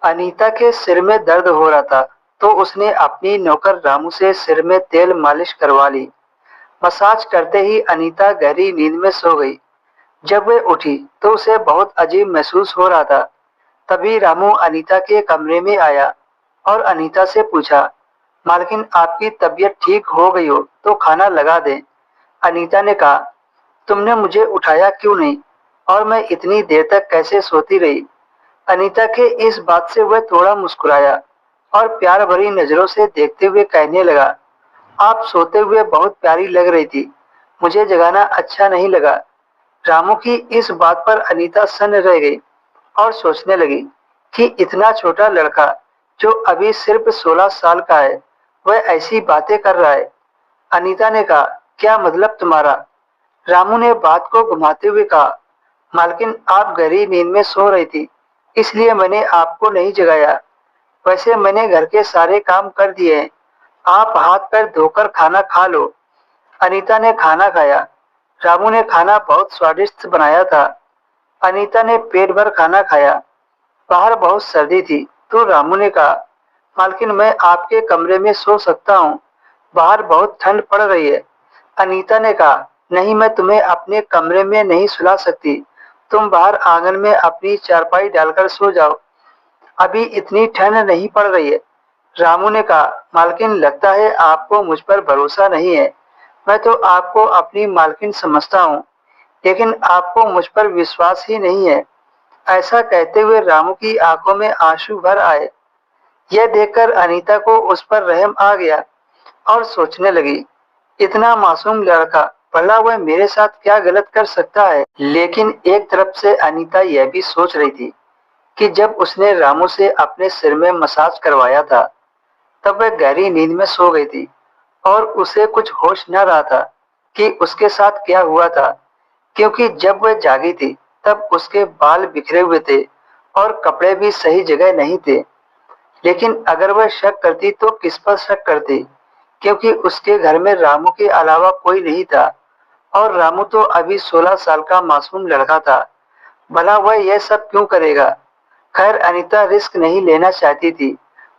अनीता के सिर में दर्द हो रहा था, तो उसने अपनी नौकर रामू से सिर में तेल मालिश करवा ली। मसाज करते ही अनीता गहरी नींद में सो गई। जब वह उठी तो उसे बहुत अजीब महसूस हो रहा था। तभी रामू अनीता के कमरे में आया और अनीता से पूछा, मालकिन आपकी तबीयत ठीक हो गई हो तो खाना लगा दें। अनीता ने कहा, तुमने मुझे उठाया क्यों नहीं और मैं इतनी देर तक कैसे सोती रही। अनीता के इस बात से वह थोड़ा मुस्कुराया और प्यार भरी नजरों से देखते हुए कहने लगा, आप सोते हुए बहुत प्यारी लग रही थी, मुझे जगाना अच्छा नहीं लगा। रामू की इस बात पर अनीता सन्न रह गई और सोचने लगी कि इतना छोटा लड़का जो अभी सिर्फ 16 साल का है, वह ऐसी बातें कर रहा है। अनीता ने कहा, क्या मतलब तुम्हारा? रामू ने बात को घुमाते हुए कहा, मालकिन आप गहरी नींद में सो रही थी, इसलिए मैंने आपको नहीं जगाया। वैसे मैंने घर के सारे काम कर दिए हैं, आप हाथ पैर धोकर खाना खा लो। अनीता ने खाना खाया। रामू ने खाना बहुत स्वादिष्ट बनाया था। अनीता ने पेट भर खाना खाया। बाहर बहुत सर्दी थी, तो रामू ने कहा, मालकिन मैं आपके कमरे में सो सकता हूँ, बाहर बहुत ठंड पड़ रही है। अनीता ने कहा, नहीं, मैं तुम्हें अपने कमरे में नहीं सुला सकती, तुम बाहर आंगन में अपनी चारपाई डालकर सो जाओ, अभी इतनी ठंड नहीं पड़ रही है। रामू ने कहा, मालकिन लगता है आपको मुझ पर भरोसा नहीं है, मैं तो आपको अपनी मालकिन समझता हूँ, लेकिन आपको मुझ पर विश्वास ही नहीं है। ऐसा कहते हुए रामू की आंखों में आंसू भर आए। यह देखकर अनीता को उस पर रहम आ गया और सोचने लगी, इतना मासूम लड़का, भला वह मेरे साथ क्या गलत कर सकता है। लेकिन एक तरफ से अनीता यह भी सोच रही थी कि जब उसने रामू से अपने सिर में मसाज करवाया था, तब वह गहरी नींद में सो गई थी और उसे कुछ होश न रहा था कि उसके साथ क्या हुआ था, क्योंकि जब वह जागी थी तब उसके बाल बिखरे हुए थे और कपड़े भी सही जगह नहीं थे। लेकिन अगर वह शक करती तो किस पर शक करती, क्योंकि उसके घर में रामू के अलावा कोई नहीं था और रामू तो अभी 16 साल का मासूम लड़का था। भला वह यह सब क्यों करेगा। खैर अनीता रिस्क नहीं लेना चाहती थी।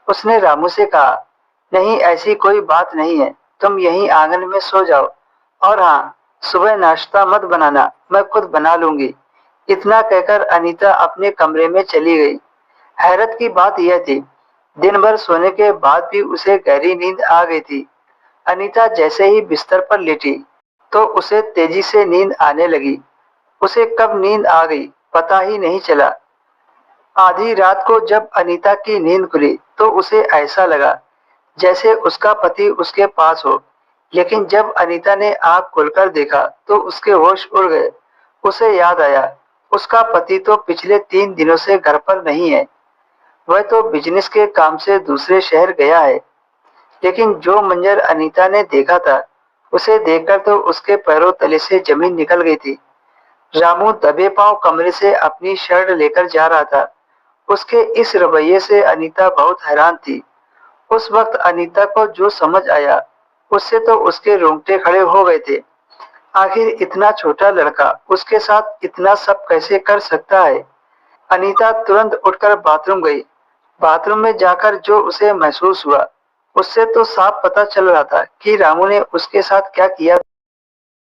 उसने रामू से कहा, नहीं, ऐसी कोई बात नहीं है, तुम यहीं आंगन में सो जाओ, और हाँ, सुबह नाश्ता मत बनाना, मैं खुद बना लूंगी। इतना कहकर अनीता अपने कमरे में चली गई। हैरत की बात यह थी, दिन भर सोने के बाद भी उसे गहरी नींद आ गई थी। अनीता जैसे ही बिस्तर पर लेटी तो उसे तेजी से नींद आने लगी। उसे कब नींद आ गई पता ही नहीं चला। आधी रात को जब अनीता की नींद खुली तो उसे ऐसा लगा जैसे उसका पति उसके पास हो। लेकिन जब अनीता ने आंख खोलकर देखा तो उसके होश उड़ गए। उसे याद आया, उसका पति तो पिछले 3 दिनों से घर पर नहीं है, वह तो बिजनेस के काम से दूसरे शहर गया है। लेकिन जो मंजर अनीता ने देखा था, उसे देखकर तो उसके पैरों तले से जमीन निकल गई थी। रामू दबे पांव कमरे से अपनी शर्ट लेकर जा रहा था। उसके इस रवैये से अनीता बहुत हैरान थी। उस वक्त अनीता को जो समझ आया, उससे तो उसके रोंगटे खड़े हो गए थे। आखिर इतना छोटा लड़का उसके साथ इतना सब कैसे कर सकता है। अनीता तुरंत उठकर बाथरूम गई। बाथरूम में जाकर जो उसे महसूस हुआ, उससे तो साफ पता चल रहा था कि रामू ने उसके साथ क्या किया।